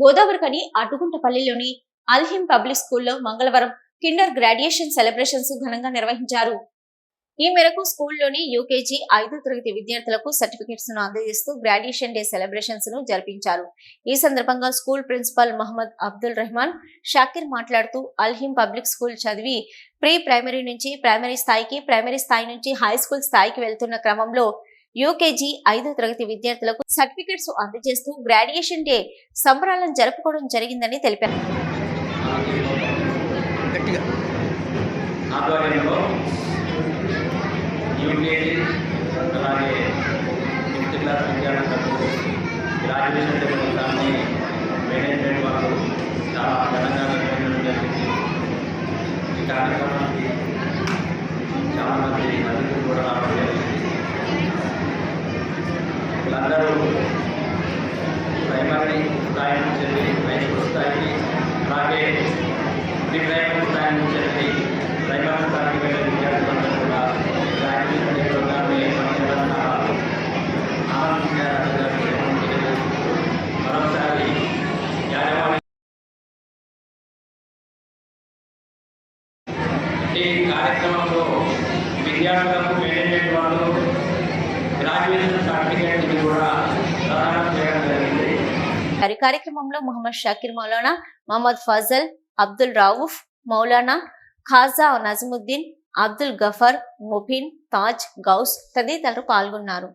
Godavarikhani అడ్డుగుంటపల్లిలోని అల్హిం public స్కూల్లో మంగళవారం Kinder graduation celebrations ఘనంగా నిర్వహించారు. ఈ మేరకు స్కూల్లోని యూకేజీ 5వ తరగతి విద్యార్థులకు సర్టిఫికెట్స్ ను అందజేస్తూ గ్రాడ్యుయేషన్ డే సెలబ్రేషన్స్ ను జరిపించారు. ఈ సందర్భంగా స్కూల్ ప్రిన్సిపల్ మహమ్మద్ అబ్దుల్ రెహమాన్ షాకిర్ మాట్లాడుతూ అల్హిం పబ్లిక్ స్కూల్ చదివి ప్రీ ప్రైమరీ నుంచి ప్రైమరీ స్థాయికి, ప్రైమరీ స్థాయి నుంచి హై స్కూల్ స్థాయికి వెళ్తున్న క్రమంలో యూకేజీ 5వ తరగతి విద్యార్థులకు సర్టిఫికెట్స్ అందజేస్తూ గ్రాడ్యుయేషన్ డే సంబరాలను జరుపుకోవడం జరిగిందని తెలిపారు. యూకేజీ అలాగే 5th క్లాస్ విద్యార్థులకు గ్రాడ్యుయేషన్ డే ప్రోగ్రామ్ని మేనేజ్మెంట్ వాళ్ళు చాలా ఘనంగా నిర్వహించడం జరిగింది. ఈ కార్యక్రమానికి చాలామంది అతిథులు కూడా రావడం జరిగింది. వీళ్ళందరూ ప్రైమరీ స్థాయి నుంచి హై స్కూల్ స్థాయికి, అలాగే ప్రీ ప్రైమరీ స్థాయి నుంచి ప్రైమరీ స్థాయికి వెళ్ళే విద్యార్థులందరూ కూడా గ్రాడ్యుయేషన్ డే ప్రోగ్రామ్ని మరొకసారి ఈ కార్యక్రమంలో విద్యార్థులకు మేనేజ్మెంట్ వాళ్ళు గ్రాడ్యుయేషన్ సర్టిఫికేట్ కూడా ప్రదానం చేయడం జరిగింది. కార్యక్రమంలో మొహమ్మద్ షాకిర్, మౌలానా మహమ్మద్ ఫజల్, అబ్దుల్ రౌఫ్, మౌలానా ఖాజా నజముద్దీన్, అబ్దుల్ గఫర్, ముబీన్, తాజ్, గౌస్ తదితరులు పాల్గొన్నారు.